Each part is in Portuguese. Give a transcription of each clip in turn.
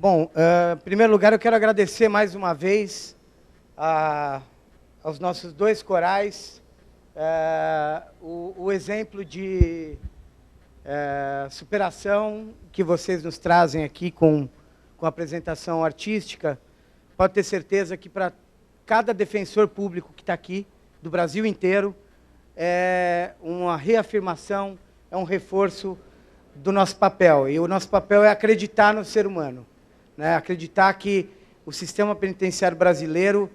Bom, em primeiro lugar, eu quero agradecer mais uma vez aos nossos dois corais, o exemplo de superação que vocês nos trazem aqui com a apresentação artística. Pode ter certeza que para cada defensor público que está aqui, do Brasil inteiro, é uma reafirmação, é um reforço do nosso papel. E o nosso papel é acreditar no ser humano. Né, acreditar que o sistema penitenciário brasileiro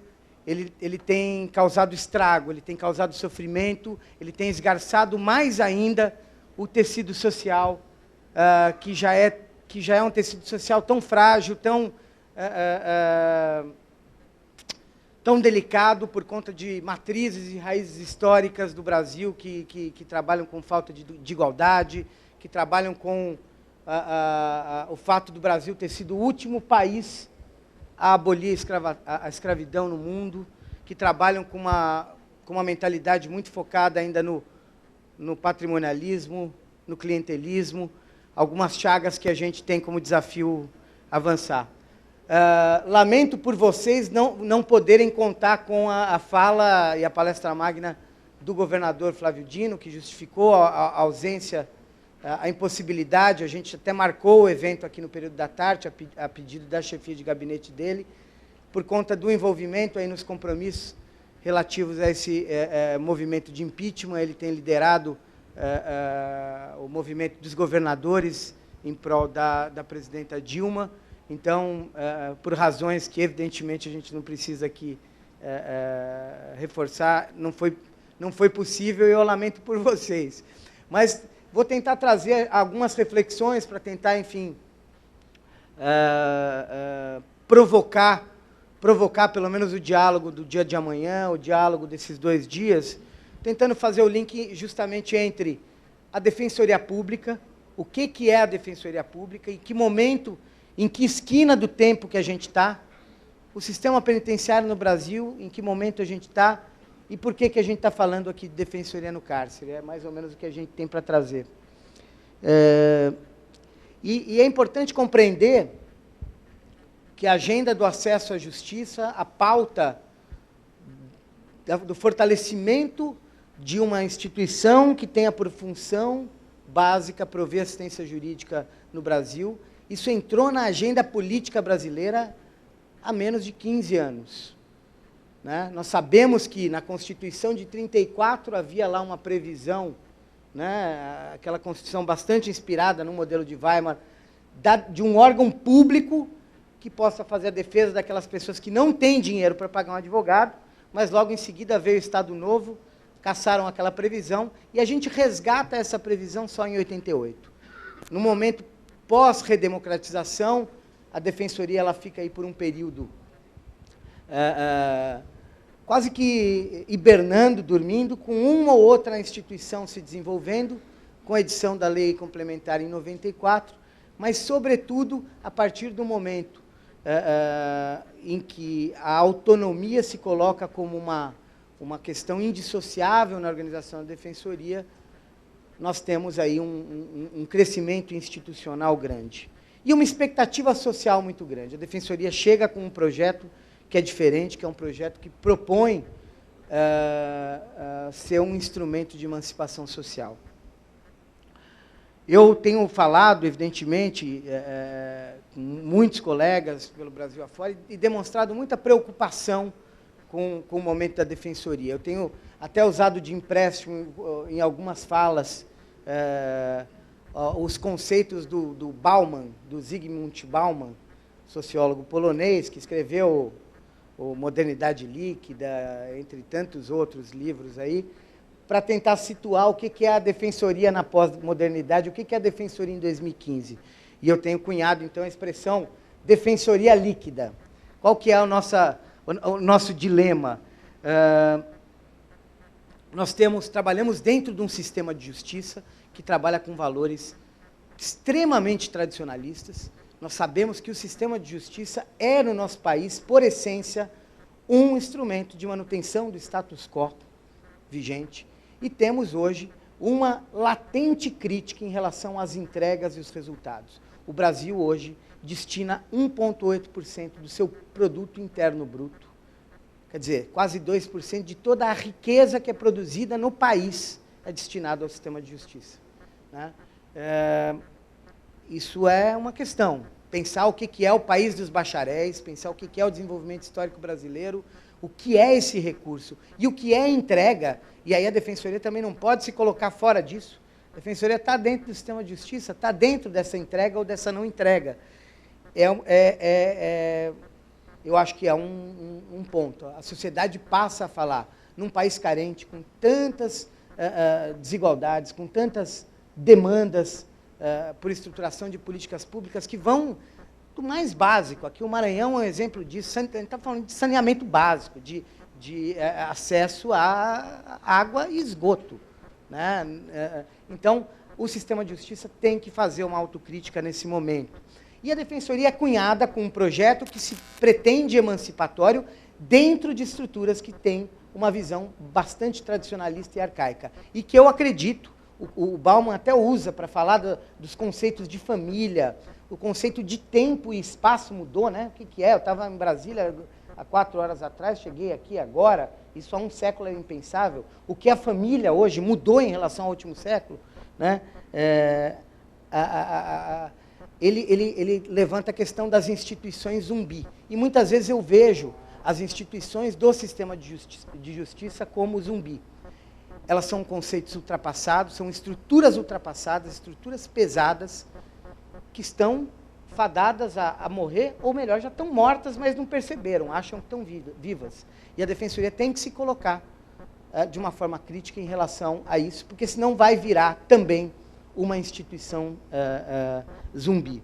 ele tem causado estrago, ele tem causado sofrimento, ele tem esgarçado mais ainda o tecido social, que já é um tecido social tão frágil, tão delicado por conta de matrizes e raízes históricas do Brasil que trabalham com falta de igualdade, que trabalham com o fato do Brasil ter sido o último país a abolir a escravidão no mundo, que trabalham com uma mentalidade muito focada ainda no patrimonialismo, no clientelismo, algumas chagas que a gente tem como desafio avançar. Lamento por vocês não poderem contar com a fala e a palestra magna do governador Flávio Dino, que justificou a ausência, a impossibilidade. A gente até marcou o evento aqui no período da tarde, a pedido da chefia de gabinete dele, por conta do envolvimento aí nos compromissos relativos a esse movimento de impeachment. Ele tem liderado o movimento dos governadores em prol da presidenta Dilma. Então, por razões que, evidentemente, a gente não precisa aqui reforçar, não foi possível, e eu lamento por vocês. Mas vou tentar trazer algumas reflexões para tentar, enfim, provocar pelo menos o diálogo do dia de amanhã, o diálogo desses 2 dias, tentando fazer o link justamente entre a Defensoria Pública, o que é a Defensoria Pública, em que momento, em que esquina do tempo que a gente está, o sistema penitenciário no Brasil, em que momento a gente está, e por que a gente está falando aqui de defensoria no cárcere? É mais ou menos o que a gente tem para trazer. E é importante compreender que a agenda do acesso à justiça, a pauta do fortalecimento de uma instituição que tenha por função básica prover assistência jurídica no Brasil, isso entrou na agenda política brasileira há menos de 15 anos. Né? Nós sabemos que na Constituição de 34 havia lá uma previsão, né, aquela Constituição bastante inspirada no modelo de Weimar, de um órgão público que possa fazer a defesa daquelas pessoas que não têm dinheiro para pagar um advogado, mas logo em seguida veio o Estado Novo, cassaram aquela previsão, e a gente resgata essa previsão só em 88. No momento pós-redemocratização, a Defensoria ela fica aí por um período quase que hibernando, dormindo, com uma ou outra instituição se desenvolvendo, com a edição da Lei Complementar em 94, mas, sobretudo, a partir do momento em que a autonomia se coloca como uma questão indissociável na organização da Defensoria, nós temos aí um crescimento institucional grande. E uma expectativa social muito grande. A Defensoria chega com um projeto que é diferente, que é um projeto que propõe ser um instrumento de emancipação social. Eu tenho falado, evidentemente, com muitos colegas pelo Brasil afora e demonstrado muita preocupação com o momento da Defensoria. Eu tenho até usado de empréstimo em algumas falas os conceitos do Bauman, do Zygmunt Bauman, sociólogo polonês, que escreveu o Modernidade Líquida, entre tantos outros livros aí, para tentar situar o que é a Defensoria na pós-modernidade, o que é a Defensoria em 2015. E eu tenho cunhado, então, a expressão Defensoria Líquida. Qual que é o nosso dilema? Nós trabalhamos dentro de um sistema de justiça que trabalha com valores extremamente tradicionalistas. Nós sabemos que o sistema de justiça é, no nosso país, por essência, um instrumento de manutenção do status quo vigente. E temos hoje uma latente crítica em relação às entregas e os resultados. O Brasil hoje destina 1,8% do seu produto interno bruto, quer dizer, quase 2% de toda a riqueza que é produzida no país é destinado ao sistema de justiça, né? Isso é uma questão. Pensar o que é o país dos bacharéis, pensar o que é o desenvolvimento histórico brasileiro, o que é esse recurso e o que é entrega, e aí a Defensoria também não pode se colocar fora disso. A Defensoria está dentro do sistema de justiça, está dentro dessa entrega ou dessa não entrega. Eu acho que é um ponto. A sociedade passa a falar, num país carente, com tantas desigualdades, com tantas demandas por estruturação de políticas públicas que vão do mais básico. Aqui o Maranhão é um exemplo disso. A gente está falando de saneamento básico, de acesso a água e esgoto, né? Então, o sistema de justiça tem que fazer uma autocrítica nesse momento. E a Defensoria é cunhada com um projeto que se pretende emancipatório dentro de estruturas que têm uma visão bastante tradicionalista e arcaica. E que eu acredito, o Bauman até usa para falar dos conceitos de família, o conceito de tempo e espaço mudou, né? O que é? Eu estava em Brasília há 4 horas atrás, cheguei aqui agora, isso há um século é impensável. O que a família hoje mudou em relação ao último século, né? Ele levanta a questão das instituições zumbi. E muitas vezes eu vejo as instituições do sistema de justiça como zumbi. Elas são conceitos ultrapassados, são estruturas ultrapassadas, estruturas pesadas, que estão fadadas a morrer, ou melhor, já estão mortas, mas não perceberam, acham que estão vivas. E a Defensoria tem que se colocar de uma forma crítica em relação a isso, porque senão vai virar também uma instituição zumbi.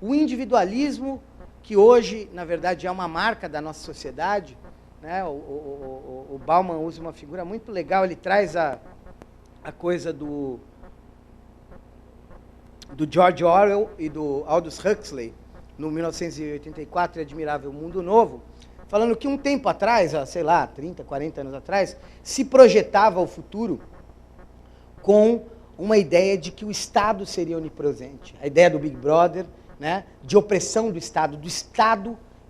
O individualismo, que hoje, na verdade, é uma marca da nossa sociedade, né? O Bauman usa uma figura muito legal, ele traz a coisa do George Orwell e do Aldous Huxley, no 1984, Admirável Mundo Novo, falando que um tempo atrás, sei lá, 30, 40 anos atrás, se projetava o futuro com uma ideia de que o Estado seria onipresente. A ideia do Big Brother, né, de opressão do Estado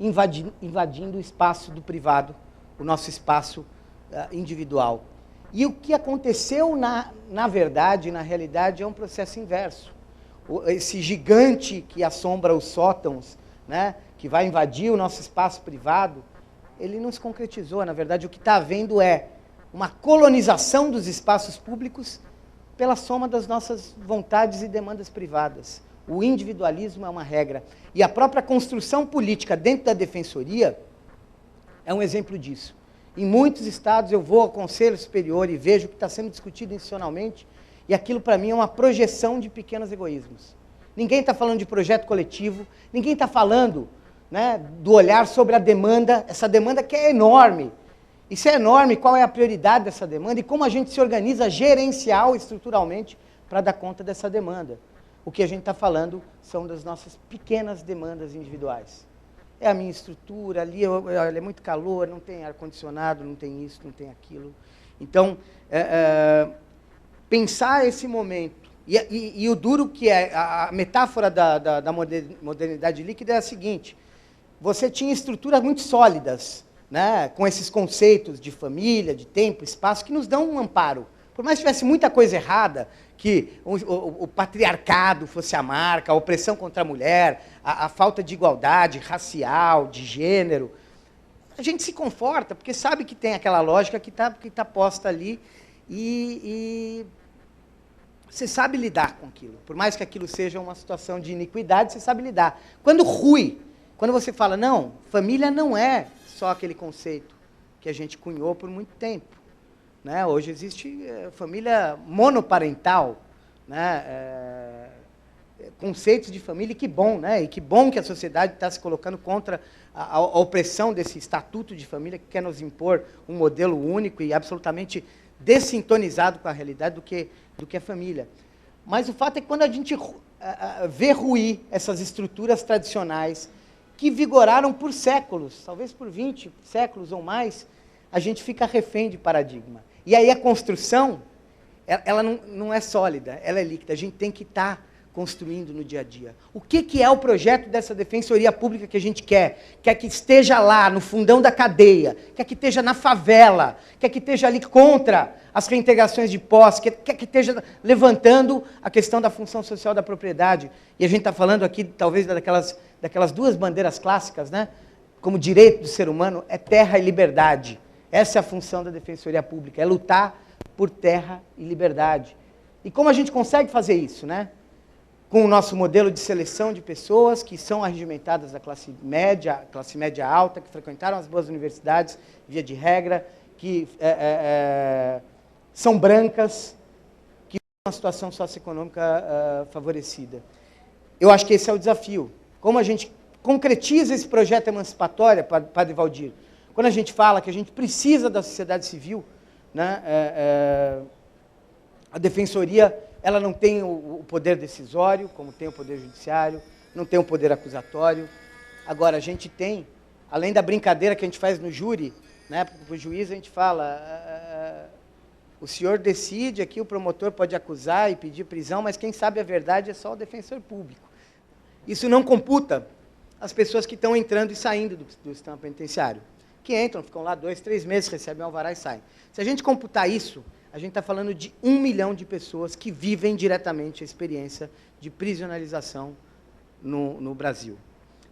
invadindo o espaço do privado, o nosso espaço individual. E o que aconteceu, na verdade, na realidade, é um processo inverso. Esse gigante que assombra os sótãos, né, que vai invadir o nosso espaço privado, ele não se concretizou. Na verdade, o que está havendo é uma colonização dos espaços públicos pela soma das nossas vontades e demandas privadas. O individualismo é uma regra. E a própria construção política dentro da Defensoria é um exemplo disso. Em muitos estados eu vou ao Conselho Superior e vejo o que está sendo discutido institucionalmente, e aquilo para mim é uma projeção de pequenos egoísmos. Ninguém está falando de projeto coletivo, ninguém está falando, né, do olhar sobre a demanda, essa demanda que é enorme. E se é enorme, qual é a prioridade dessa demanda e como a gente se organiza gerencial, estruturalmente, para dar conta dessa demanda. O que a gente está falando são das nossas pequenas demandas individuais. É a minha estrutura, ali é muito calor, não tem ar-condicionado, não tem isso, não tem aquilo. Então, pensar esse momento, e o duro que é, a metáfora da modernidade líquida é a seguinte: você tinha estruturas muito sólidas, né, com esses conceitos de família, de tempo, espaço, que nos dão um amparo. Por mais que tivesse muita coisa errada, que o patriarcado fosse a marca, a opressão contra a mulher, a falta de igualdade racial, de gênero, a gente se conforta, porque sabe que tem aquela lógica que tá posta ali, e você sabe lidar com aquilo. Por mais que aquilo seja uma situação de iniquidade, você sabe lidar. Quando quando você fala, não, família não é só aquele conceito que a gente cunhou por muito tempo, né? Hoje existe família monoparental, né? Conceitos de família, e que bom, né? E que bom que a sociedade está se colocando contra a opressão desse estatuto de família que quer nos impor um modelo único e absolutamente dessintonizado com a realidade do que é família. Mas o fato é que quando a gente vê ruir essas estruturas tradicionais que vigoraram por séculos, talvez por 20 séculos ou mais, a gente fica refém de paradigma. E aí a construção, ela não é sólida, ela é líquida. A gente tem que estar construindo no dia a dia. O que é o projeto dessa defensoria pública que a gente quer? Quer que esteja lá, no fundão da cadeia, quer que esteja na favela, quer que esteja ali contra as reintegrações de posse, quer que esteja levantando a questão da função social da propriedade. E a gente está falando aqui, talvez, daquelas duas bandeiras clássicas, né? Como direito do ser humano, é terra e liberdade. Essa é a função da defensoria pública, é lutar por terra e liberdade. E como a gente consegue fazer isso, né? Com o nosso modelo de seleção de pessoas que são arregimentadas da classe média alta, que frequentaram as boas universidades, via de regra, que são brancas, que têm uma situação socioeconômica favorecida. Eu acho que esse é o desafio. Como a gente concretiza esse projeto emancipatório, Padre Valdir? Quando a gente fala que a gente precisa da sociedade civil, né, a defensoria, ela não tem o poder decisório, como tem o poder judiciário, não tem o poder acusatório. Agora, a gente tem, além da brincadeira que a gente faz no júri, né, para o juiz a gente fala, o senhor decide, aqui o promotor pode acusar e pedir prisão, mas quem sabe a verdade é só o defensor público. Isso não computa as pessoas que estão entrando e saindo do sistema penitenciário. Que entram, ficam lá 2, 3 meses, recebem um alvará e saem. Se a gente computar isso, a gente está falando de 1 milhão de pessoas que vivem diretamente a experiência de prisionalização no Brasil.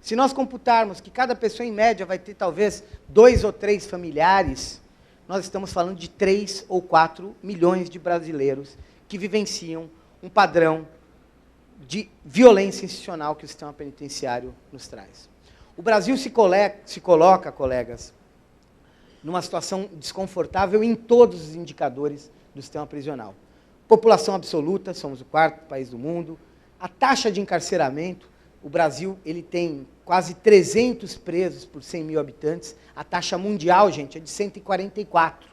Se nós computarmos que cada pessoa, em média, vai ter talvez 2 ou 3 familiares, nós estamos falando de 3 ou 4 milhões de brasileiros que vivenciam um padrão de violência institucional que o sistema penitenciário nos traz. O Brasil se coloca, colegas, numa situação desconfortável em todos os indicadores do sistema prisional. População absoluta, somos o 4º país do mundo. A taxa de encarceramento, o Brasil ele tem quase 300 presos por 100 mil habitantes. A taxa mundial, gente, é de 144.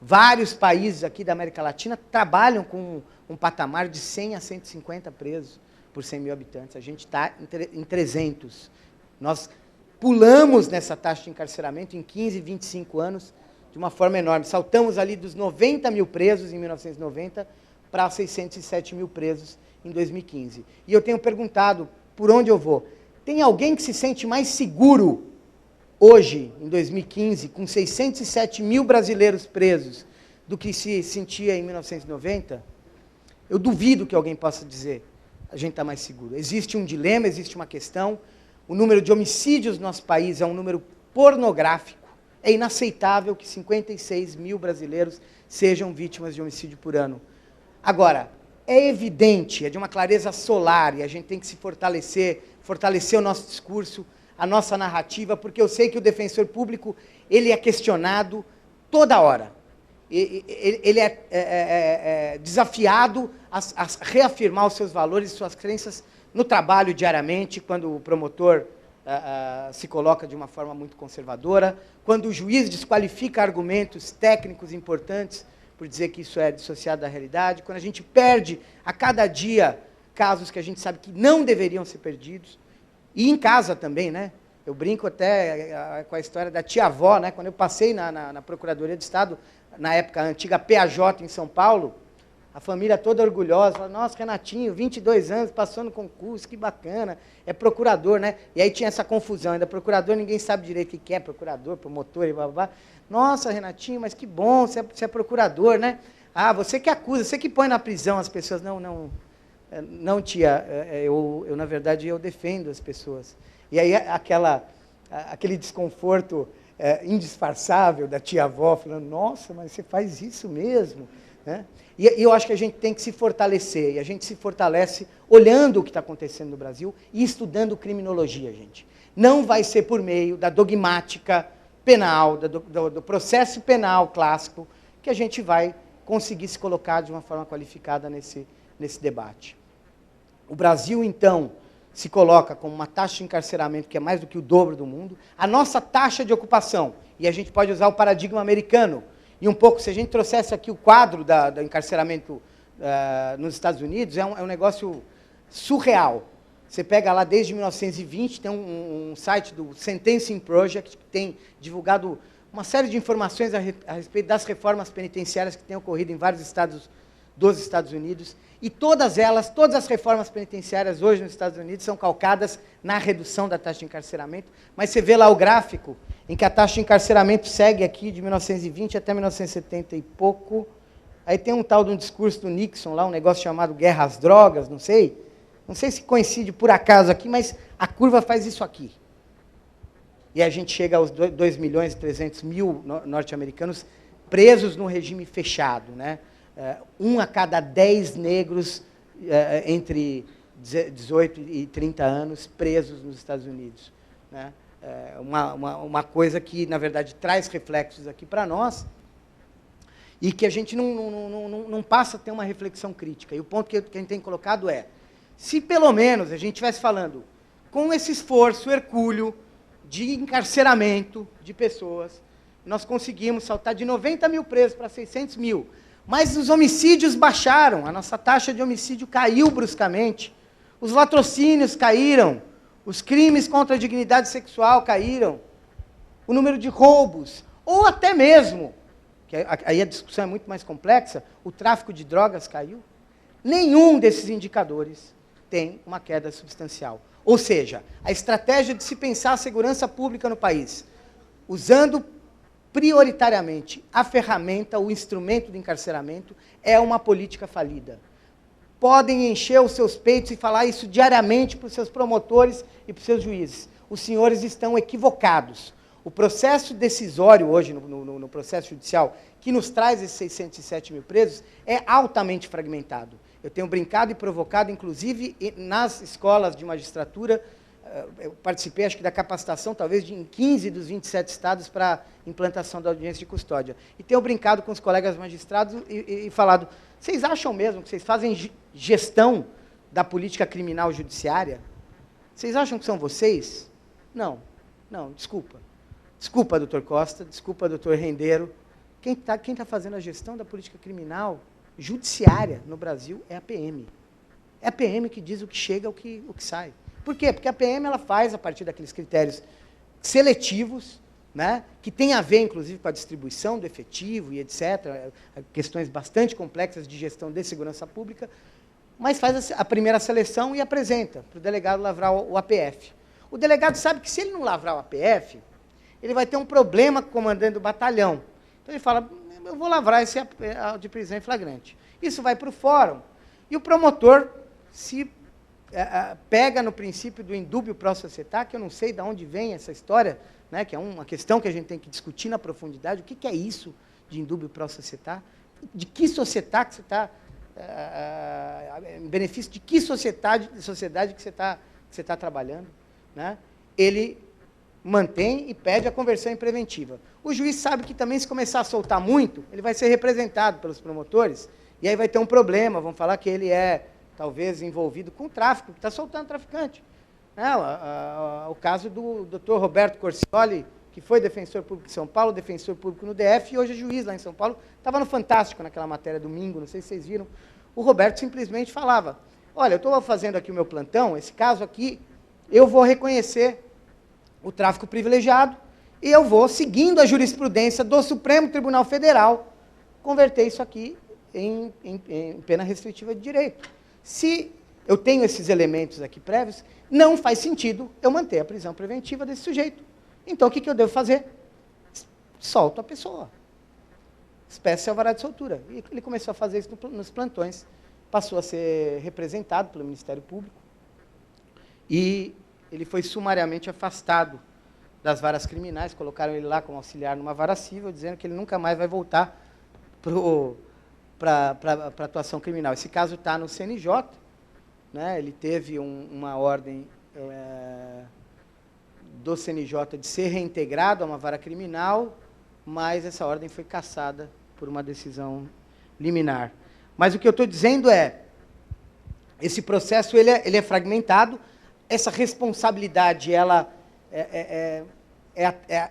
Vários países aqui da América Latina trabalham com um patamar de 100 a 150 presos por 100 mil habitantes. A gente está em 300. Nós pulamos nessa taxa de encarceramento em 15, 25 anos de uma forma enorme. Saltamos ali dos 90 mil presos em 1990 para 607 mil presos em 2015. E eu tenho perguntado, por onde eu vou? Tem alguém que se sente mais seguro hoje, em 2015, com 607 mil brasileiros presos, do que se sentia em 1990? Eu duvido que alguém possa dizer, a gente está mais seguro. Existe um dilema, existe uma questão. O número de homicídios no nosso país é um número pornográfico. É inaceitável que 56 mil brasileiros sejam vítimas de homicídio por ano. Agora, é evidente, é de uma clareza solar, e a gente tem que se fortalecer o nosso discurso, a nossa narrativa, porque eu sei que o defensor público ele é questionado toda hora. Ele é desafiado a reafirmar os seus valores e suas crenças no trabalho diariamente, quando o promotor se coloca de uma forma muito conservadora, quando o juiz desqualifica argumentos técnicos importantes por dizer que isso é dissociado da realidade, quando a gente perde a cada dia casos que a gente sabe que não deveriam ser perdidos, e em casa também, né? Eu brinco até com a história da tia-avó, né? Quando eu passei na Procuradoria de Estado, na época, a antiga PAJ em São Paulo, a família toda orgulhosa, falou, nossa, Renatinho, 22 anos, passou no concurso, que bacana, é procurador, né? E aí tinha essa confusão, ainda procurador, ninguém sabe direito o que é procurador, promotor e blá, blá, blá. Nossa, Renatinho, mas que bom, você é procurador, né? Ah, você que acusa, você que põe na prisão as pessoas. Não, tia, eu na verdade, eu defendo as pessoas. E aí aquele desconforto indisfarçável da tia-avó, falando, nossa, mas você faz isso mesmo? Né? E eu acho que a gente tem que se fortalecer, e a gente se fortalece olhando o que está acontecendo no Brasil e estudando criminologia, gente. Não vai ser por meio da dogmática penal, do processo penal clássico, que a gente vai conseguir se colocar de uma forma qualificada nesse debate. O Brasil, então, se coloca com uma taxa de encarceramento que é mais do que o dobro do mundo. A nossa taxa de ocupação, e a gente pode usar o paradigma americano, e um pouco, se a gente trouxesse aqui o quadro do encarceramento nos Estados Unidos, é um negócio surreal. Você pega lá desde 1920, tem um site do Sentencing Project, que tem divulgado uma série de informações a respeito das reformas penitenciárias que têm ocorrido em vários estados dos Estados Unidos, E todas elas, todas as reformas penitenciárias hoje nos Estados Unidos são calcadas na redução da taxa de encarceramento, mas você vê lá o gráfico em que a taxa de encarceramento segue aqui de 1920 até 1970 e pouco. Aí tem um tal de um discurso do Nixon lá, um negócio chamado Guerra às Drogas, não sei se coincide por acaso aqui, mas a curva faz isso aqui. E a gente chega aos 2.300.000 norte-americanos presos no regime fechado, né? 1 a cada 10 negros entre 18 e 30 anos presos nos Estados Unidos, né? Uma coisa que, na verdade, traz reflexos aqui para nós e que a gente não passa a ter uma reflexão crítica. E o ponto que a gente tem colocado é, se pelo menos a gente estivesse falando com esse esforço hercúleo de encarceramento de pessoas, nós conseguimos saltar de 90 mil presos para 600 mil, mas os homicídios baixaram, a nossa taxa de homicídio caiu bruscamente, os latrocínios caíram, os crimes contra a dignidade sexual caíram, o número de roubos, ou até mesmo, que aí a discussão é muito mais complexa, o tráfico de drogas caiu. Nenhum desses indicadores tem uma queda substancial. Ou seja, a estratégia de se pensar a segurança pública no país, usando prioritariamente a ferramenta, o instrumento de encarceramento, é uma política falida. Podem encher os seus peitos e falar isso diariamente para os seus promotores e para os seus juízes. Os senhores estão equivocados. O processo decisório hoje, no processo judicial, que nos traz esses 607 mil presos, é altamente fragmentado. Eu tenho brincado e provocado, inclusive, nas escolas de magistratura, eu participei, acho que, da capacitação, talvez, em 15 dos 27 estados para implantação da audiência de custódia. E tenho brincado com os colegas magistrados e falado, vocês acham mesmo que vocês fazem gestão da política criminal judiciária? Vocês acham que são vocês? Não, desculpa. Desculpa, doutor Costa, desculpa, doutor Rendeiro. Quem tá fazendo a gestão da política criminal judiciária no Brasil é a PM. É a PM que diz o que chega, o que sai. Por quê? Porque a PM ela faz, a partir daqueles critérios seletivos, né, que tem a ver, inclusive, com a distribuição do efetivo e etc., questões bastante complexas de gestão de segurança pública, mas faz a primeira seleção e apresenta para o delegado lavrar o APF. O delegado sabe que, se ele não lavrar o APF, ele vai ter um problema com o comandante do batalhão. Então, ele fala, eu vou lavrar esse de prisão em flagrante. Isso vai para o fórum. E o promotor se pega no princípio do indúbio pro societá, que eu não sei de onde vem essa história, né, que é uma questão que a gente tem que discutir na profundidade. O que é isso de indúbio pro societá? De que societá que você está... em benefício de que sociedade que você está trabalhando, né? Ele mantém e pede a conversão em preventiva. O juiz sabe que também, se começar a soltar muito, ele vai ser representado pelos promotores, e aí vai ter um problema, vão falar que ele é, talvez, envolvido com tráfico, que está soltando traficante. O caso do Dr. Roberto Corcioli, que foi defensor público em São Paulo, defensor público no DF, e hoje é juiz lá em São Paulo, estava no Fantástico, naquela matéria domingo, não sei se vocês viram. O Roberto simplesmente falava, olha, eu estou fazendo aqui o meu plantão, esse caso aqui, eu vou reconhecer o tráfico privilegiado e eu vou, seguindo a jurisprudência do Supremo Tribunal Federal, converter isso aqui em pena restritiva de direito. Se eu tenho esses elementos aqui prévios, não faz sentido eu manter a prisão preventiva desse sujeito. Então, o que eu devo fazer? Solto a pessoa. Espécie alvará de soltura. E ele começou a fazer isso nos plantões. Passou a ser representado pelo Ministério Público. E ele foi sumariamente afastado das varas criminais. Colocaram ele lá como auxiliar numa vara civil, dizendo que ele nunca mais vai voltar para a atuação criminal. Esse caso está no CNJ. Né? Ele teve uma ordem do CNJ de ser reintegrado a uma vara criminal, mas essa ordem foi cassada por uma decisão liminar. Mas o que eu estou dizendo é, esse processo ele é fragmentado, essa responsabilidade ela é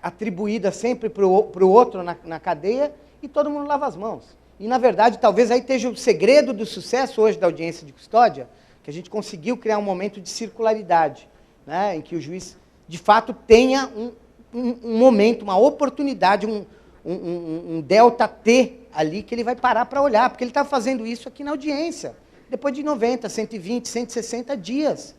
atribuída sempre para o outro na cadeia, e todo mundo lava as mãos. E, na verdade, talvez aí esteja o segredo do sucesso hoje da audiência de custódia, que a gente conseguiu criar um momento de circularidade, né, em que o juiz, de fato, tenha um momento, uma oportunidade, um delta T ali, que ele vai parar para olhar, porque ele está fazendo isso aqui na audiência. depois de 90, 120, 160 dias.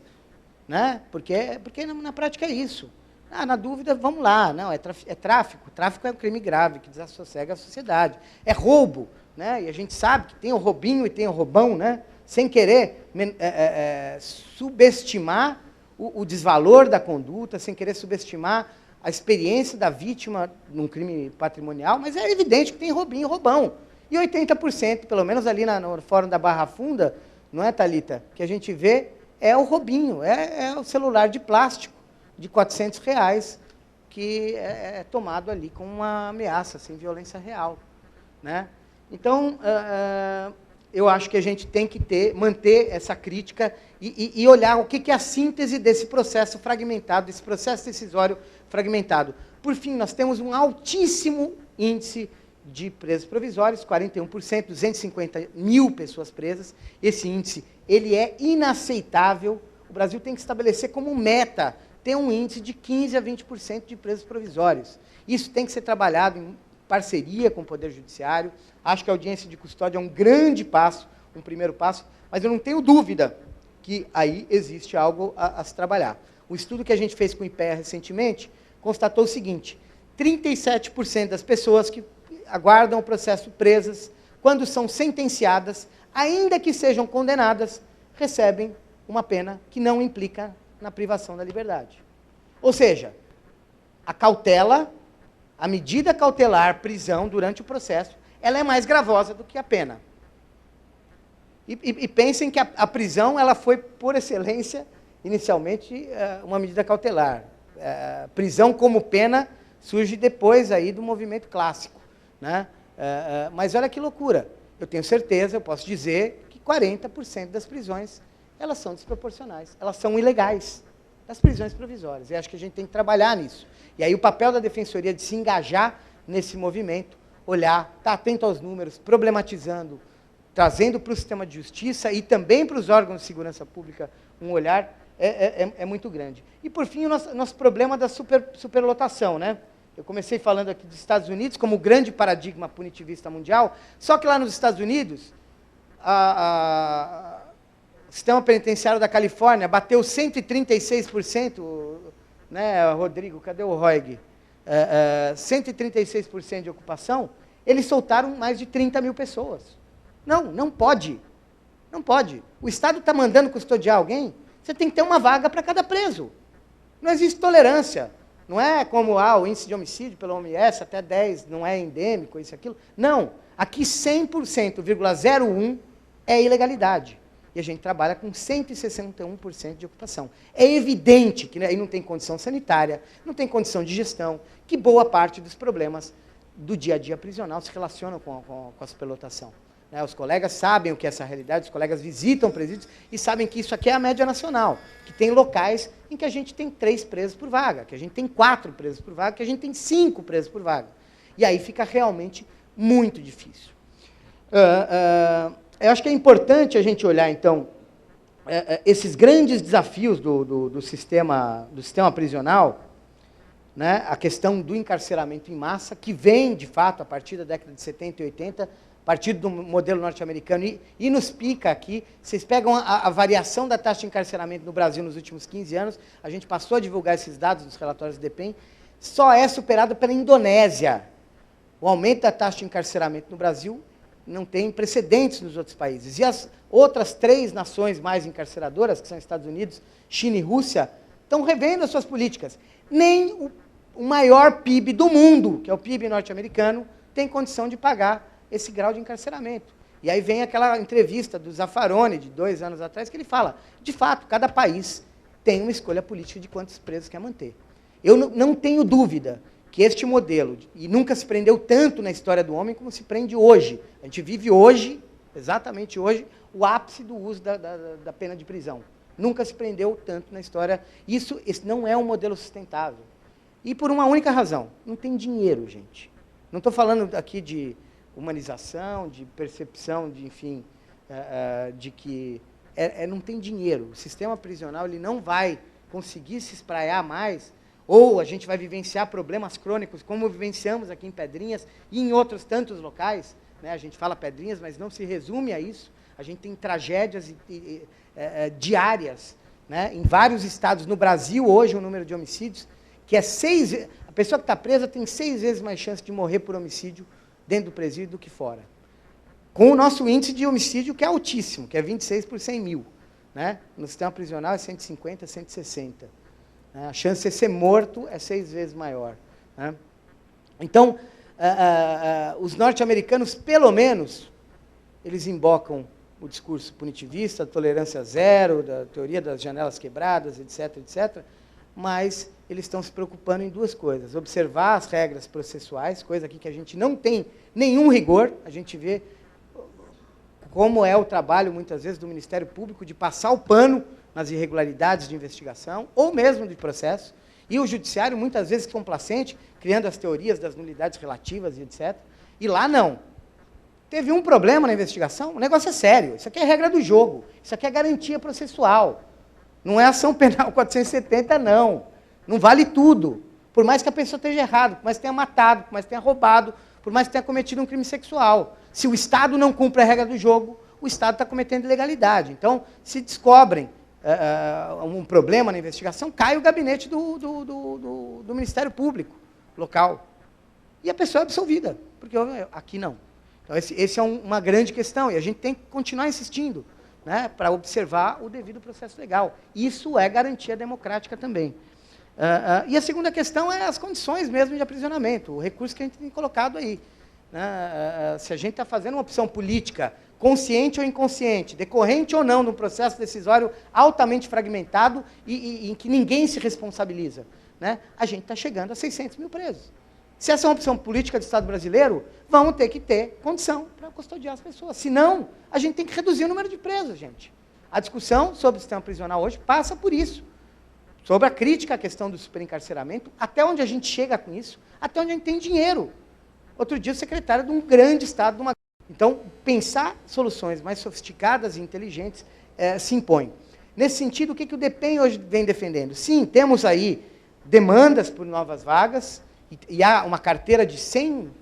Né? Porque na prática é isso. Na dúvida, vamos lá. Não, é tráfico. Tráfico é um crime grave, que desassossega a sociedade. É roubo. Né? E a gente sabe que tem o roubinho e tem o roubão, né? Sem querer subestimar o desvalor da conduta, sem querer subestimar a experiência da vítima num crime patrimonial, mas é evidente que tem roubinho e roubão. E 80%, pelo menos ali no Fórum da Barra Funda, não é, Thalita? Que a gente vê é o roubinho, é o celular de plástico de R$400 que é tomado ali com uma ameaça, sem violência real. Né? Então, eu acho que a gente tem que manter essa crítica e olhar o que é a síntese desse processo fragmentado, desse processo decisório fragmentado. Por fim, nós temos um altíssimo índice de presos provisórios, 41%, 250 mil pessoas presas. Esse índice ele é inaceitável. O Brasil tem que estabelecer como meta ter um índice de 15% a 20% de presos provisórios. Isso tem que ser trabalhado em parceria com o Poder Judiciário. Acho que a audiência de custódia é um grande passo, um primeiro passo, mas eu não tenho dúvida que aí existe algo a se trabalhar. O estudo que a gente fez com o IPEA recentemente constatou o seguinte: 37% das pessoas que aguardam o processo presas, quando são sentenciadas, ainda que sejam condenadas, recebem uma pena que não implica na privação da liberdade. Ou seja, a cautela, a medida cautelar, prisão, durante o processo, ela é mais gravosa do que a pena. E pensem que a prisão ela foi, por excelência, inicialmente, uma medida cautelar. Prisão como pena surge depois aí do movimento clássico. Né? Mas olha que loucura. Eu tenho certeza, eu posso dizer, que 40% das prisões elas são desproporcionais, elas são ilegais, das prisões provisórias. E acho que a gente tem que trabalhar nisso. E aí o papel da Defensoria de se engajar nesse movimento, olhar, estar atento aos números, problematizando, trazendo para o sistema de justiça e também para os órgãos de segurança pública um olhar, é muito grande. E, por fim, o nosso problema da superlotação. Né? Eu comecei falando aqui dos Estados Unidos como o grande paradigma punitivista mundial, só que lá nos Estados Unidos, o sistema penitenciário da Califórnia bateu 136%, né, Rodrigo, cadê o Roig? 136% de ocupação, eles soltaram mais de 30 mil pessoas. Não pode. Não pode. O Estado está mandando custodiar alguém, você tem que ter uma vaga para cada preso. Não existe tolerância. Não é como o índice de homicídio pela OMS, até 10, não é endêmico, isso e aquilo. Não. Aqui 100,01% é ilegalidade. E a gente trabalha com 161% de ocupação. É evidente que aí não tem condição sanitária, não tem condição de gestão, que boa parte dos problemas do dia a dia prisional se relacionam com a superlotação. Né? Os colegas sabem o que é essa realidade, os colegas visitam presídios e sabem que isso aqui é a média nacional, que tem locais em que a gente tem 3 presos por vaga, que a gente tem 4 presos por vaga, que a gente tem 5 presos por vaga. E aí fica realmente muito difícil. Eu acho que é importante a gente olhar, então, esses grandes desafios do sistema prisional, né? A questão do encarceramento em massa, que vem, de fato, a partir da década de 70 e 80, a partir do modelo norte-americano, e nos pica aqui. Vocês pegam a variação da taxa de encarceramento no Brasil nos últimos 15 anos, a gente passou a divulgar esses dados nos relatórios do DEPEN, só é superado pela Indonésia. O aumento da taxa de encarceramento no Brasil não tem precedentes nos outros países. E as outras 3 nações mais encarceradoras, que são Estados Unidos, China e Rússia, estão revendo as suas políticas. Nem o maior PIB do mundo, que é o PIB norte-americano, tem condição de pagar esse grau de encarceramento. E aí vem aquela entrevista do Zaffaroni, de 2 anos atrás, que ele fala, de fato, cada país tem uma escolha política de quantos presos quer manter. Eu não tenho dúvida que este modelo, e nunca se prendeu tanto na história do homem como se prende hoje. A gente vive hoje, exatamente hoje, o ápice do uso da pena de prisão. Nunca se prendeu tanto na história. Esse não é um modelo sustentável. E por uma única razão, não tem dinheiro, gente. Não estou falando aqui de humanização, de percepção, de, enfim, de que não tem dinheiro. O sistema prisional ele não vai conseguir se espraiar mais, ou a gente vai vivenciar problemas crônicos, como vivenciamos aqui em Pedrinhas e em outros tantos locais, né? A gente fala Pedrinhas, mas não se resume a isso. A gente tem tragédias diárias, né? Em vários estados. No Brasil, hoje, o número de homicídios, que é 6 vezes... A pessoa que está presa tem 6 vezes mais chance de morrer por homicídio dentro do presídio do que fora. Com o nosso índice de homicídio, que é altíssimo, que é 26 por 100 mil. Né? No sistema prisional é 150, 160. Né? A chance de ser morto é 6 vezes maior. Né? Então, os norte-americanos, pelo menos, eles invocam o discurso punitivista, da tolerância zero, da teoria das janelas quebradas, etc., etc., mas eles estão se preocupando em 2 coisas. Observar as regras processuais, coisa aqui que a gente não tem nenhum rigor, a gente vê como é o trabalho, muitas vezes, do Ministério Público de passar o pano nas irregularidades de investigação, ou mesmo de processo, e o Judiciário, muitas vezes, complacente, criando as teorias das nulidades relativas e etc. E lá, não. Teve um problema na investigação, o negócio é sério. Isso aqui é regra do jogo. Isso aqui é garantia processual. Não é ação penal 470, não. Não vale tudo. Por mais que a pessoa esteja errada, por mais que tenha matado, por mais que tenha roubado, por mais que tenha cometido um crime sexual. Se o Estado não cumpre a regra do jogo, o Estado está cometendo ilegalidade. Então, se descobrem um problema na investigação, cai o gabinete do Ministério Público local. E a pessoa é absolvida, porque aqui não. Então, esse é uma grande questão, e a gente tem que continuar insistindo, né, para observar o devido processo legal. Isso é garantia democrática também. E a segunda questão é as condições mesmo de aprisionamento, o recurso que a gente tem colocado aí. Se a gente está fazendo uma opção política, consciente ou inconsciente, decorrente ou não de um processo decisório altamente fragmentado e em que ninguém se responsabiliza, né, a gente está chegando a 600 mil presos. Se essa é uma opção política do Estado brasileiro, vão ter que ter condição para custodiar as pessoas. Senão, a gente tem que reduzir o número de presos, gente. A discussão sobre o sistema prisional hoje passa por isso. Sobre a crítica à questão do superencarceramento, até onde a gente chega com isso, até onde a gente tem dinheiro. Outro dia, o secretário de um grande Estado, de uma... Então, pensar soluções mais sofisticadas e inteligentes se impõe. Nesse sentido, o que o DEPEN hoje vem defendendo? Sim, temos aí demandas por novas vagas, e há uma carteira de 100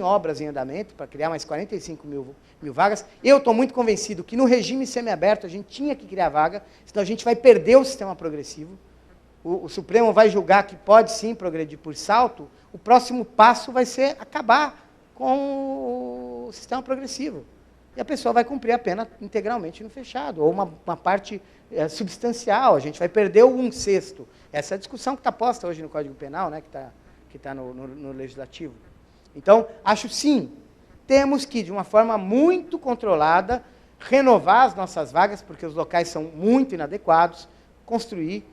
obras em andamento para criar mais 45 mil vagas. Eu estou muito convencido que no regime semiaberto a gente tinha que criar vaga, senão a gente vai perder o sistema progressivo. O Supremo vai julgar que pode sim progredir por salto, o próximo passo vai ser acabar com o sistema progressivo. E a pessoa vai cumprir a pena integralmente no fechado, ou uma parte substancial, a gente vai perder o 1/6. Essa é a discussão que está posta hoje no Código Penal, né, que está no Legislativo. Então, acho sim, temos que, de uma forma muito controlada, renovar as nossas vagas, porque os locais são muito inadequados, construir,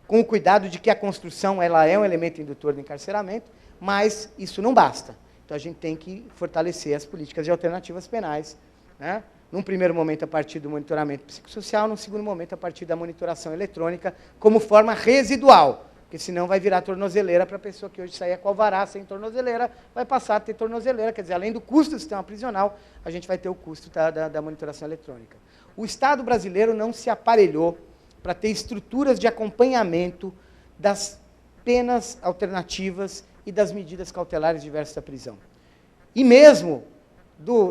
com o cuidado de que a construção ela é um elemento indutor do encarceramento, mas isso não basta. Então, a gente tem que fortalecer as políticas de alternativas penais, né? Num primeiro momento, a partir do monitoramento psicossocial, num segundo momento, a partir da monitoração eletrônica, como forma residual, porque senão vai virar tornozeleira para a pessoa que hoje saía com alvará sem tornozeleira, vai passar a ter tornozeleira, quer dizer, além do custo do sistema prisional, a gente vai ter o custo da monitoração eletrônica. O Estado brasileiro não se aparelhou para ter estruturas de acompanhamento das penas alternativas e das medidas cautelares diversas da prisão. E mesmo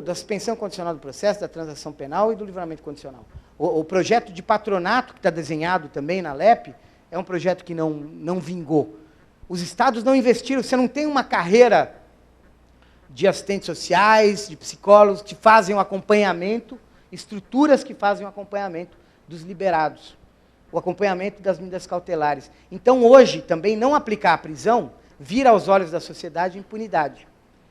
da suspensão condicional do processo, da transação penal e do livramento condicional. O projeto de patronato, que está desenhado também na LEP, é um projeto que não vingou. Os estados não investiram, você não tem uma carreira de assistentes sociais, de psicólogos que fazem o acompanhamento, estruturas que fazem o acompanhamento dos liberados, o acompanhamento das medidas cautelares. Então, hoje, também não aplicar a prisão vira aos olhos da sociedade impunidade.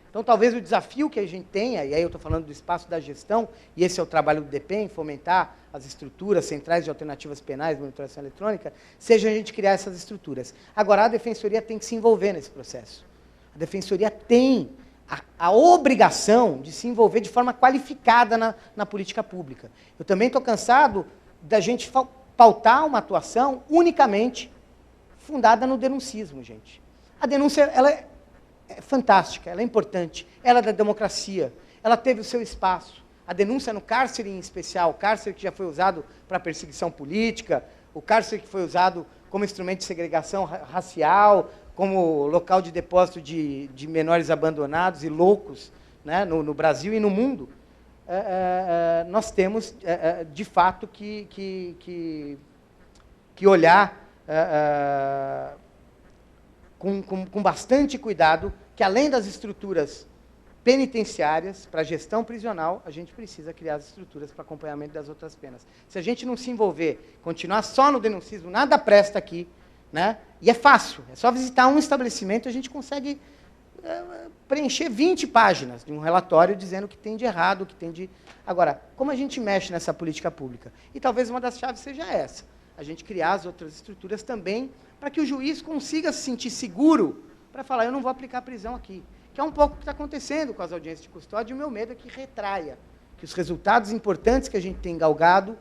Então, talvez o desafio que a gente tenha, e aí eu estou falando do espaço da gestão, e esse é o trabalho do DEPEN, fomentar as estruturas centrais de alternativas penais, monitoração eletrônica, seja a gente criar essas estruturas. Agora, a Defensoria tem que se envolver nesse processo. A Defensoria tem a obrigação de se envolver de forma qualificada na política pública. Eu também estou cansado da gente pautar uma atuação unicamente fundada no denuncismo, gente. A denúncia, ela é fantástica, ela é importante, ela é da democracia, ela teve o seu espaço. A denúncia no cárcere em especial, o cárcere que já foi usado para perseguição política, o cárcere que foi usado como instrumento de segregação racial, como local de depósito de menores abandonados e loucos, né, no Brasil e no mundo, nós temos, de fato, que olhar com bastante cuidado que, além das estruturas penitenciárias, para a gestão prisional, a gente precisa criar as estruturas para acompanhamento das outras penas. Se a gente não se envolver, continuar só no denuncismo, nada presta aqui, né? E é fácil, é só visitar um estabelecimento, a gente consegue preencher 20 páginas de um relatório dizendo o que tem de errado, o que tem de... Agora, como a gente mexe nessa política pública? E talvez uma das chaves seja essa, a gente criar as outras estruturas também, para que o juiz consiga se sentir seguro para falar, eu não vou aplicar prisão aqui. Que é um pouco o que está acontecendo com as audiências de custódia, e o meu medo é que retraia, que os resultados importantes que a gente tem galgado,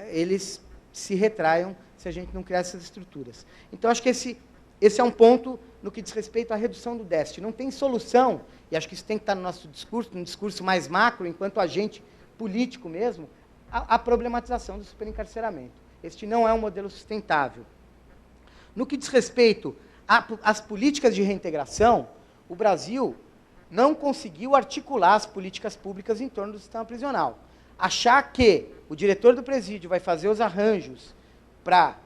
eles se retraiam se a gente não criar essas estruturas. Então, acho que esse é um ponto no que diz respeito à redução do déficit. Não tem solução, e acho que isso tem que estar no nosso discurso, num discurso mais macro, enquanto agente político mesmo, a problematização do superencarceramento. Este não é um modelo sustentável. No que diz respeito às políticas de reintegração, o Brasil não conseguiu articular as políticas públicas em torno do sistema prisional. Achar que o diretor do presídio vai fazer os arranjos para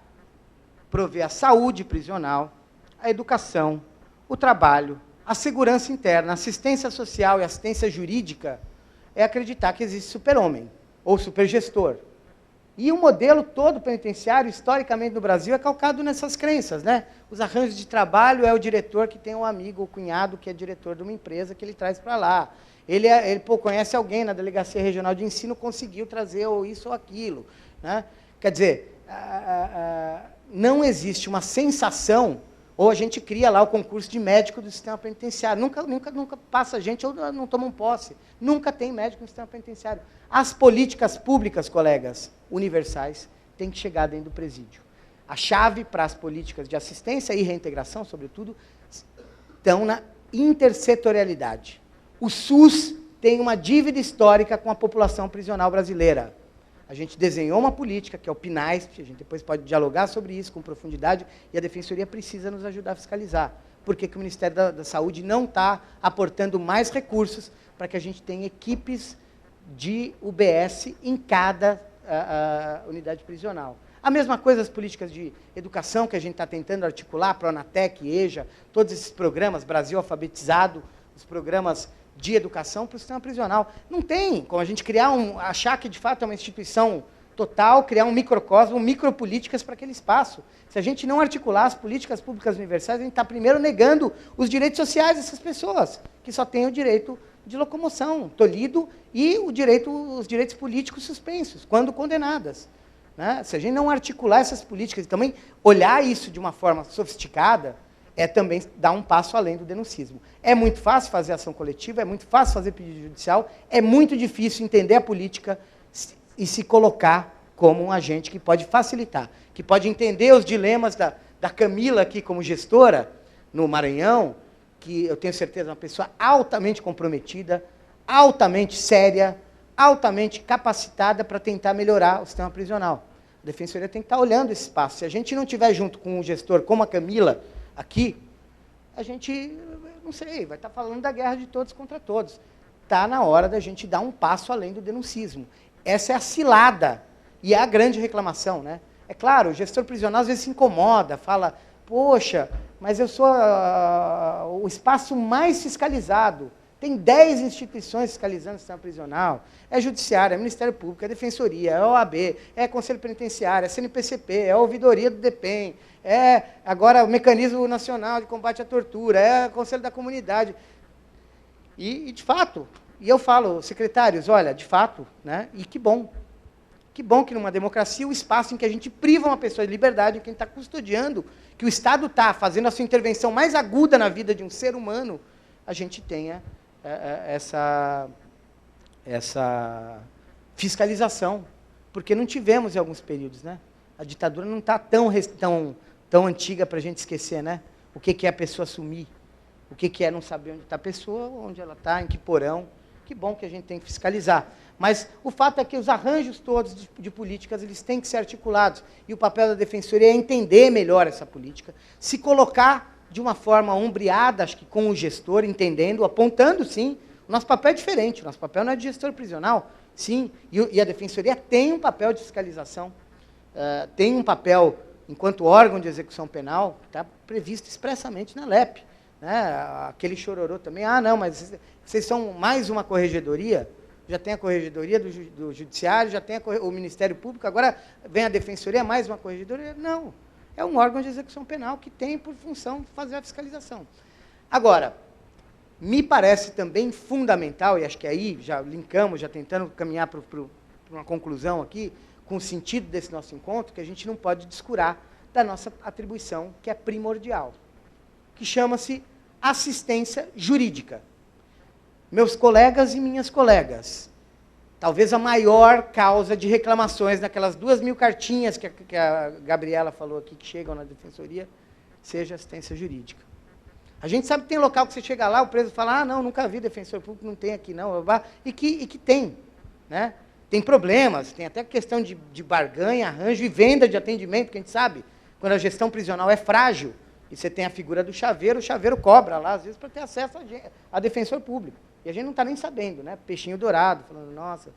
prover a saúde prisional, a educação, o trabalho, a segurança interna, a assistência social e assistência jurídica, é acreditar que existe super-homem ou supergestor. E o modelo todo penitenciário, historicamente, no Brasil, é calcado nessas crenças, né? Os arranjos de trabalho é o diretor que tem um amigo ou cunhado que é diretor de uma empresa que ele traz para lá. Ele conhece alguém na Delegacia Regional de Ensino, conseguiu trazer ou isso ou aquilo, né? Quer dizer, não existe uma sensação, ou a gente cria lá o concurso de médico do sistema penitenciário. Nunca passa gente ou não tomam posse. Nunca tem médico no sistema penitenciário. As políticas públicas, colegas, universais, têm que chegar dentro do presídio. A chave para as políticas de assistência e reintegração, sobretudo, estão na intersetorialidade. O SUS tem uma dívida histórica com a população prisional brasileira. A gente desenhou uma política, que é o PNAESP, a gente depois pode dialogar sobre isso com profundidade, e a Defensoria precisa nos ajudar a fiscalizar. Por que o Ministério da Saúde não está aportando mais recursos para que a gente tenha equipes de UBS em cada unidade prisional? A mesma coisa as políticas de educação que a gente está tentando articular, Pronatec, EJA, todos esses programas, Brasil Alfabetizado, os programas de educação para o sistema prisional. Não tem como a gente achar que, de fato, é uma instituição total, criar um microcosmo, micropolíticas para aquele espaço. Se a gente não articular as políticas públicas universais, a gente está primeiro negando os direitos sociais dessas pessoas, que só têm o direito de locomoção tolhido e os direitos políticos suspensos, quando condenadas. Né? Se a gente não articular essas políticas e também olhar isso de uma forma sofisticada, é também dar um passo além do denuncismo. É muito fácil fazer ação coletiva, é muito fácil fazer pedido judicial, é muito difícil entender a política e se colocar como um agente que pode facilitar, que pode entender os dilemas da Camila aqui como gestora no Maranhão, que eu tenho certeza é uma pessoa altamente comprometida, altamente séria, altamente capacitada para tentar melhorar o sistema prisional. A Defensoria tem que estar olhando esse espaço. Se a gente não estiver junto com um gestor como a Camila, aqui, a gente, não sei, vai estar falando da guerra de todos contra todos. Está na hora da gente dar um passo além do denuncismo. Essa é a cilada e é a grande reclamação, né? É claro, o gestor prisional às vezes se incomoda, fala, poxa, mas eu sou o espaço mais fiscalizado. Tem 10 instituições fiscalizando o sistema prisional. É Judiciário, é Ministério Público, é Defensoria, é OAB, é Conselho Penitenciário, é CNPCP, é a Ouvidoria do DEPEN, é agora o Mecanismo Nacional de Combate à Tortura, é o Conselho da Comunidade. E de fato, e eu falo, secretários, olha, de fato, né, e que bom que numa democracia o espaço em que a gente priva uma pessoa de liberdade, em quem está custodiando, que o Estado está fazendo a sua intervenção mais aguda na vida de um ser humano, a gente tenha essa fiscalização, porque não tivemos em alguns períodos, né? A ditadura não está tão antiga para a gente esquecer, né? O que é a pessoa sumir, o que é não saber onde está a pessoa, onde ela está, em que porão. Que bom que a gente tem que fiscalizar. Mas o fato é que os arranjos todos de políticas eles têm que ser articulados, e o papel da Defensoria é entender melhor essa política, se colocar de uma forma ombreada, acho que com o gestor, entendendo, apontando, sim, Nosso papel é diferente, nosso papel não é de gestor prisional, sim, e a Defensoria tem um papel de fiscalização, tem um papel, enquanto órgão de execução penal, está previsto expressamente na LEP. Né? Aquele chororô também, não, mas vocês são mais uma corregedoria, já tem a corregedoria do Judiciário, já tem o Ministério Público, agora vem a Defensoria, mais uma corregedoria. Não, é um órgão de execução penal que tem por função fazer a fiscalização. Agora, me parece também fundamental, e acho que aí já linkamos, já tentando caminhar para uma conclusão aqui, com o sentido desse nosso encontro, que a gente não pode descurar da nossa atribuição, que é primordial, que chama-se assistência jurídica. Meus colegas e minhas colegas, talvez a maior causa de reclamações naquelas 2.000 cartinhas que a Gabriela falou aqui, que chegam na Defensoria, seja assistência jurídica. A gente sabe que tem local que você chega lá, o preso fala, não, nunca vi defensor público, não tem aqui não, e que tem. Né? Tem problemas, tem até questão de barganha, arranjo e venda de atendimento, que a gente sabe, quando a gestão prisional é frágil, e você tem a figura do chaveiro, o chaveiro cobra lá, às vezes, para ter acesso a defensor público. E a gente não está nem sabendo, né? Peixinho dourado, falando, nossa...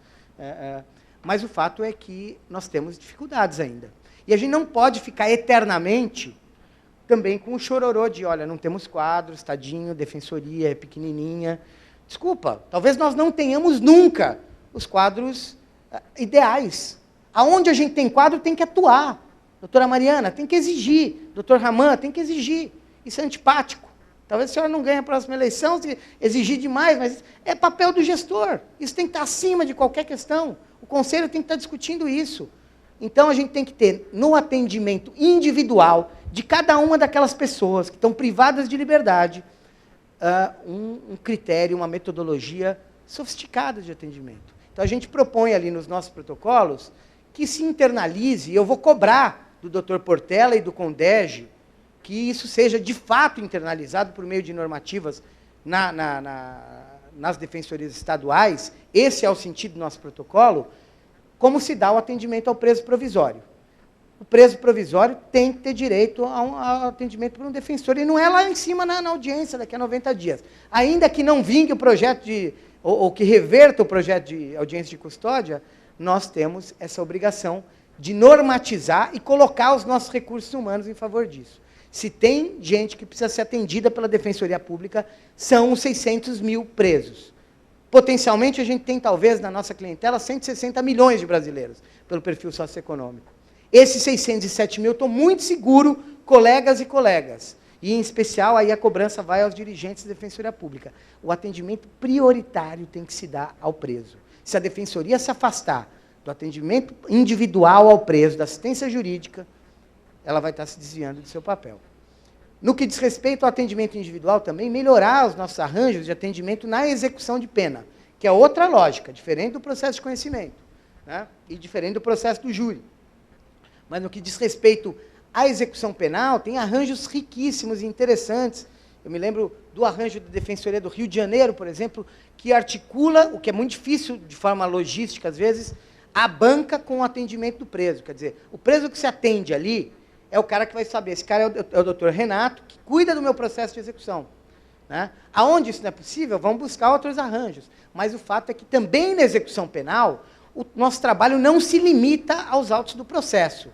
Mas o fato é que nós temos dificuldades ainda. E a gente não pode ficar eternamente também com o chororô de, olha, não temos quadros, tadinho, defensoria é pequenininha. Desculpa, talvez nós não tenhamos nunca os quadros ideais. Aonde a gente tem quadro, tem que atuar. Doutora Mariana, tem que exigir. Doutor Raman, tem que exigir. Isso é antipático. Talvez a senhora não ganhe a próxima eleição se exigir demais, mas é papel do gestor. Isso tem que estar acima de qualquer questão. O conselho tem que estar discutindo isso. Então, a gente tem que ter, no atendimento individual de cada uma daquelas pessoas que estão privadas de liberdade, um critério, uma metodologia sofisticada de atendimento. Então, a gente propõe ali nos nossos protocolos que se internalize, e eu vou cobrar do Dr. Portela e do CONDEG, que isso seja, de fato, internalizado por meio de normativas nas defensorias estaduais. Esse é o sentido do nosso protocolo, como se dá o atendimento ao preso provisório. O preso provisório tem que ter direito ao atendimento por um defensor, e não é lá em cima na audiência, daqui a 90 dias. Ainda que não vingue o projeto ou que reverta o projeto de audiência de custódia, nós temos essa obrigação de normatizar e colocar os nossos recursos humanos em favor disso. Se tem gente que precisa ser atendida pela Defensoria Pública, são os 600 mil presos. Potencialmente, a gente tem, talvez, na nossa clientela, 160 milhões de brasileiros, pelo perfil socioeconômico. Esses 607 mil, estou muito seguro, colegas e colegas. E, em especial, aí a cobrança vai aos dirigentes da Defensoria Pública. O atendimento prioritário tem que se dar ao preso. Se a Defensoria se afastar do atendimento individual ao preso, da assistência jurídica, ela vai estar se desviando do seu papel. No que diz respeito ao atendimento individual também, melhorar os nossos arranjos de atendimento na execução de pena, que é outra lógica, diferente do processo de conhecimento, né? E diferente do processo do júri. Mas no que diz respeito à execução penal, tem arranjos riquíssimos e interessantes. Eu me lembro do arranjo da Defensoria do Rio de Janeiro, por exemplo, que articula, o que é muito difícil de forma logística, às vezes, a banca com o atendimento do preso. Quer dizer, o preso que se atende ali é o cara que vai saber. Esse cara é o doutor Renato, que cuida do meu processo de execução. Né? Aonde isso não é possível, vamos buscar outros arranjos. Mas o fato é que também na execução penal, o nosso trabalho não se limita aos autos do processo.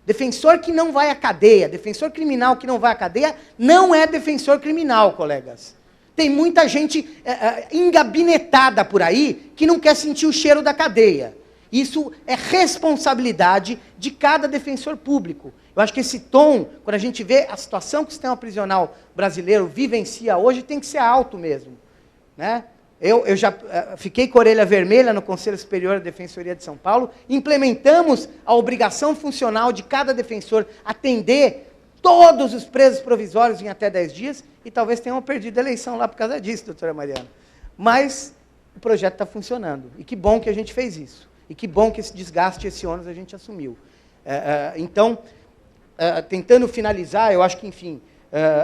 Defensor que não vai à cadeia, defensor criminal que não vai à cadeia, não é defensor criminal, colegas. Tem muita gente engabinetada por aí que não quer sentir o cheiro da cadeia. Isso é responsabilidade de cada defensor público. Eu acho que esse tom, quando a gente vê a situação que o sistema prisional brasileiro vivencia hoje, tem que ser alto mesmo. Né? Eu já fiquei com a orelha vermelha no Conselho Superior da Defensoria de São Paulo, implementamos a obrigação funcional de cada defensor atender todos os presos provisórios em até 10 dias, e talvez tenham perdido a eleição lá por causa disso, doutora Mariana. Mas o projeto está funcionando, e que bom que a gente fez isso. E que bom que esse desgaste, esse ônus a gente assumiu. Então, tentando finalizar, eu acho que, enfim,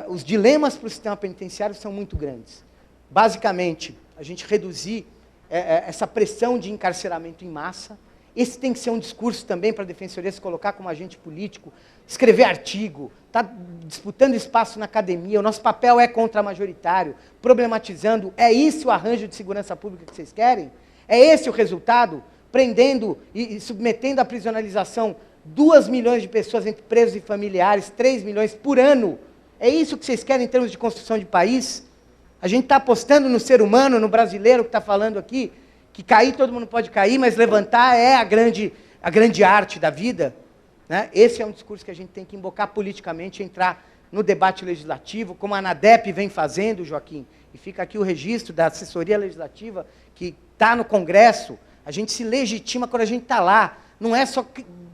os dilemas para o sistema penitenciário são muito grandes. Basicamente, a gente reduzir essa pressão de encarceramento em massa, Esse tem que ser um discurso também para a Defensoria se colocar como agente político, escrever artigo, tá disputando espaço na academia, o nosso papel é contra-majoritário, problematizando, é esse o arranjo de segurança pública que vocês querem? É esse o resultado? Prendendo e submetendo à prisionalização 2 milhões de pessoas entre presos e familiares, 3 milhões por ano. É isso que vocês querem em termos de construção de país? A gente está apostando no ser humano, no brasileiro que está falando aqui, que cair todo mundo pode cair, mas levantar é a grande arte da vida. Né? Esse é um discurso que a gente tem que embocar politicamente, entrar no debate legislativo, como a ANADEP vem fazendo, Joaquim. E fica aqui o registro da assessoria legislativa, que está no Congresso. A gente se legitima quando a gente está lá. Não é só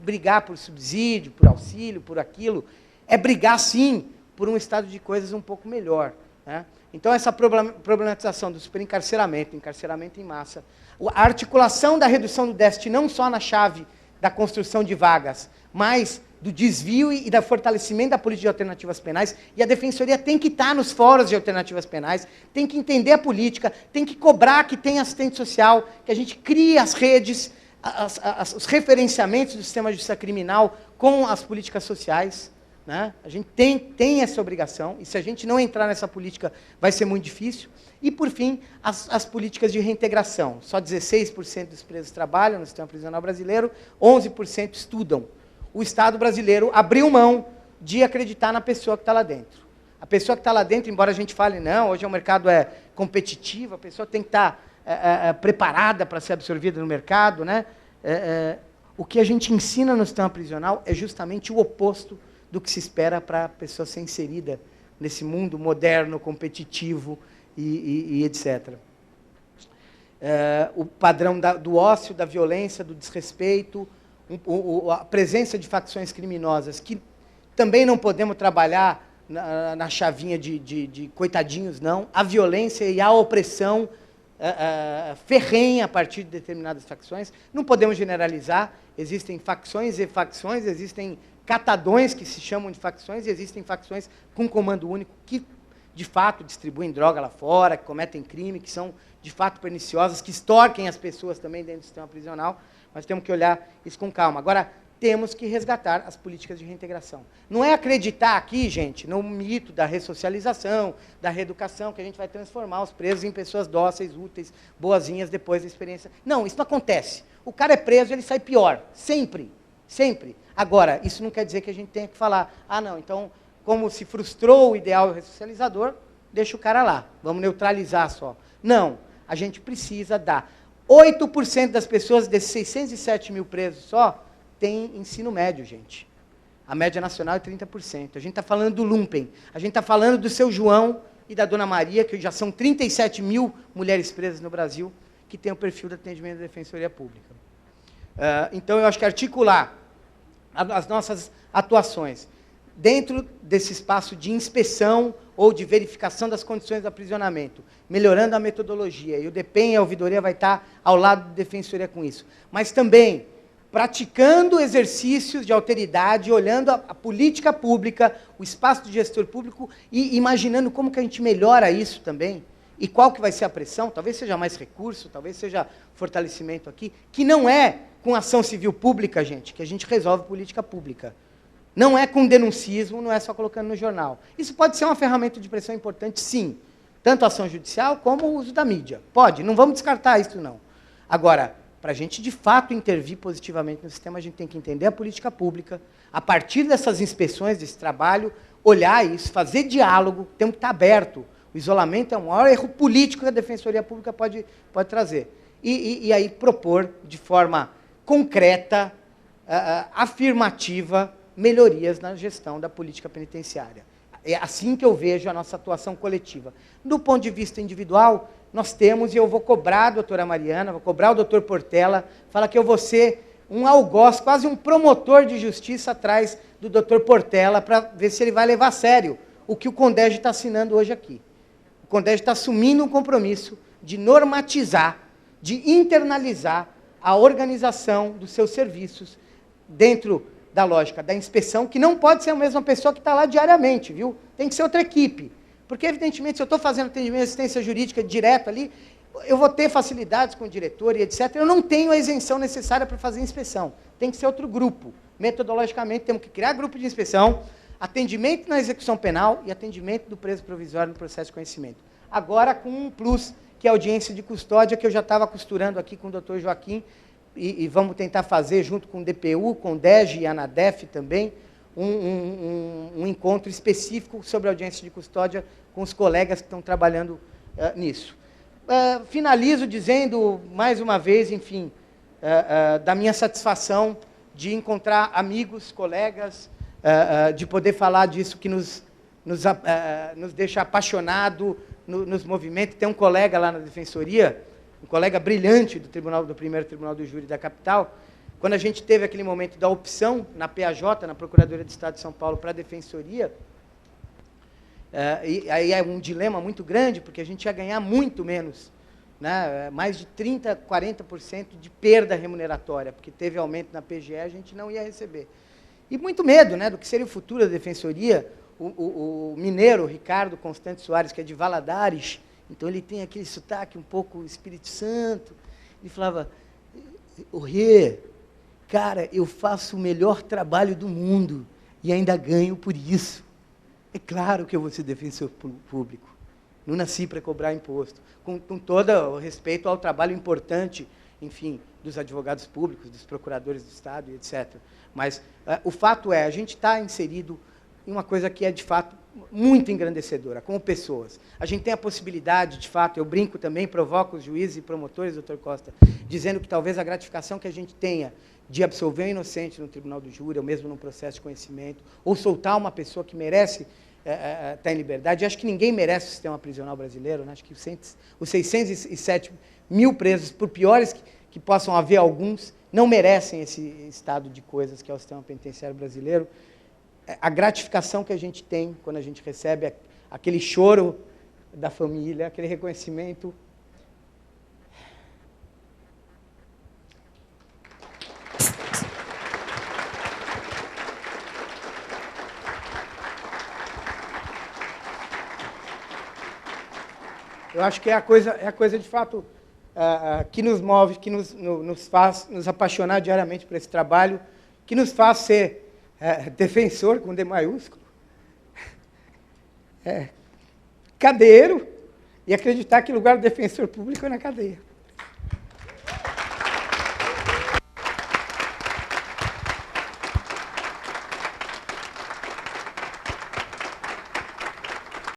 brigar por subsídio, por auxílio, por aquilo. É brigar, sim, por um estado de coisas um pouco melhor. Né? Então, essa problematização do superencarceramento, encarceramento em massa, a articulação da redução do déficit não só na chave da construção de vagas, mas do desvio e do fortalecimento da política de alternativas penais, e a Defensoria tem que estar nos fóruns de alternativas penais, tem que entender a política, tem que cobrar que tenha assistente social, que a gente crie as redes, os referenciamentos do sistema de justiça criminal com as políticas sociais. Né? A gente tem essa obrigação, e se a gente não entrar nessa política, vai ser muito difícil. E, por fim, as políticas de reintegração. Só 16% dos presos trabalham no sistema prisional brasileiro, 11% estudam. O Estado brasileiro abriu mão de acreditar na pessoa que está lá dentro. A pessoa que está lá dentro, embora a gente fale, não, hoje o mercado é competitivo, a pessoa tem que estar preparada para ser absorvida no mercado. Né? O que a gente ensina no sistema prisional é justamente o oposto do que se espera para a pessoa ser inserida nesse mundo moderno, competitivo e etc. O padrão do ócio, da violência, do desrespeito, a presença de facções criminosas, que também não podemos trabalhar na chavinha de coitadinhos, não. A violência e a opressão ferrenha a partir de determinadas facções. Não podemos generalizar, existem facções e facções, existem catadões que se chamam de facções, e existem facções com comando único que, de fato, distribuem droga lá fora, que cometem crime, que são, de fato, perniciosas, que extorquem as pessoas também dentro do sistema prisional. Nós temos que olhar isso com calma. Agora, temos que resgatar as políticas de reintegração. Não é acreditar aqui, gente, no mito da ressocialização, da reeducação, que a gente vai transformar os presos em pessoas dóceis, úteis, boazinhas depois da experiência. Não, isso não acontece. O cara é preso, ele sai pior. Sempre. Sempre. Agora, isso não quer dizer que a gente tenha que falar, não, então, como se frustrou o ideal ressocializador, deixa o cara lá, vamos neutralizar só. Não, a gente precisa dar. 8% das pessoas, desses 607 mil presos só, tem ensino médio, gente. A média nacional é 30%. A gente está falando do lumpen, a gente está falando do seu João e da dona Maria, que já são 37 mil mulheres presas no Brasil, que têm o perfil de atendimento da Defensoria Pública. Então, eu acho que articular as nossas atuações dentro desse espaço de inspeção ou de verificação das condições do aprisionamento, melhorando a metodologia, e o DEPEN e a ouvidoria vai estar ao lado da Defensoria com isso, mas também praticando exercícios de alteridade, olhando a política pública, o espaço do gestor público e imaginando como que a gente melhora isso também, e qual que vai ser a pressão, talvez seja mais recurso, talvez seja fortalecimento aqui, que não é com ação civil pública, gente, que a gente resolve política pública. Não é com denuncismo, não é só colocando no jornal. Isso pode ser uma ferramenta de pressão importante, sim. Tanto a ação judicial como o uso da mídia. Pode, não vamos descartar isso, não. Agora, para a gente, de fato, intervir positivamente no sistema, a gente tem que entender a política pública, a partir dessas inspeções, desse trabalho, olhar isso, fazer diálogo, temos que estar aberto. O isolamento é o maior erro político que a Defensoria Pública pode trazer. E aí propor, de forma concreta, afirmativa, melhorias na gestão da política penitenciária. É assim que eu vejo a nossa atuação coletiva. Do ponto de vista individual, nós temos, e eu vou cobrar a doutora Mariana, vou cobrar o doutor Portela, fala que eu vou ser um algoz, quase um promotor de justiça atrás do doutor Portela, para ver se ele vai levar a sério o que o CONDEG está assinando hoje aqui. O CONDEG está assumindo um compromisso de normatizar, de internalizar a organização dos seus serviços dentro da lógica da inspeção, que não pode ser a mesma pessoa que está lá diariamente, viu? Tem que ser outra equipe. Porque, evidentemente, se eu estou fazendo atendimento de assistência jurídica direto ali, eu vou ter facilidades com o diretor e etc. Eu não tenho a isenção necessária para fazer inspeção. Tem que ser outro grupo. Metodologicamente, temos que criar grupo de inspeção, atendimento na execução penal e atendimento do preso provisório no processo de conhecimento. Agora, com um plus, que é a audiência de custódia, que eu já estava costurando aqui com o doutor Joaquim, e vamos tentar fazer, junto com o DPU, com o DEG e a ANADEF também, um encontro específico sobre audiência de custódia com os colegas que estão trabalhando nisso. Finalizo dizendo, mais uma vez, enfim, da minha satisfação de encontrar amigos, colegas, de poder falar disso que nos deixa apaixonado nos movimentos. Tem um colega lá na Defensoria, um colega brilhante do primeiro Tribunal do Júri da capital, quando a gente teve aquele momento da opção na PAJ, na Procuradoria do Estado de São Paulo, para a Defensoria, e aí é um dilema muito grande, porque a gente ia ganhar muito menos, né, mais de 30%, 40% de perda remuneratória, porque teve aumento na PGE, a gente não ia receber. E muito medo, né, do que seria o futuro da Defensoria. O mineiro, Ricardo Constante Soares, que é de Valadares, então ele tem aquele sotaque um pouco Espírito Santo, ele falava, "Ô Rê, cara, eu faço o melhor trabalho do mundo e ainda ganho por isso. É claro que eu vou ser defensor público. Não nasci para cobrar imposto. Com todo o respeito ao trabalho importante, enfim, dos advogados públicos, dos procuradores do Estado, etc. Mas o fato é, a gente está inserido em uma coisa que é, de fato, muito engrandecedora, como pessoas. A gente tem a possibilidade, de fato, eu brinco também, provoco os juízes e promotores, doutor Costa, dizendo que talvez a gratificação que a gente tenha de absolver um inocente no tribunal do júri, ou mesmo num processo de conhecimento, ou soltar uma pessoa que merece estar em liberdade. Eu acho que ninguém merece o sistema prisional brasileiro, né? Acho que os 607 mil presos, por piores que possam haver alguns, não merecem esse estado de coisas que é o sistema penitenciário brasileiro. A gratificação que a gente tem quando a gente recebe aquele choro da família, aquele reconhecimento. Eu acho que é a coisa de fato que nos move, que nos faz nos apaixonar diariamente por esse trabalho, que nos faz ser defensor, com D maiúsculo, cadeiro, e acreditar que o lugar do defensor público é na cadeia.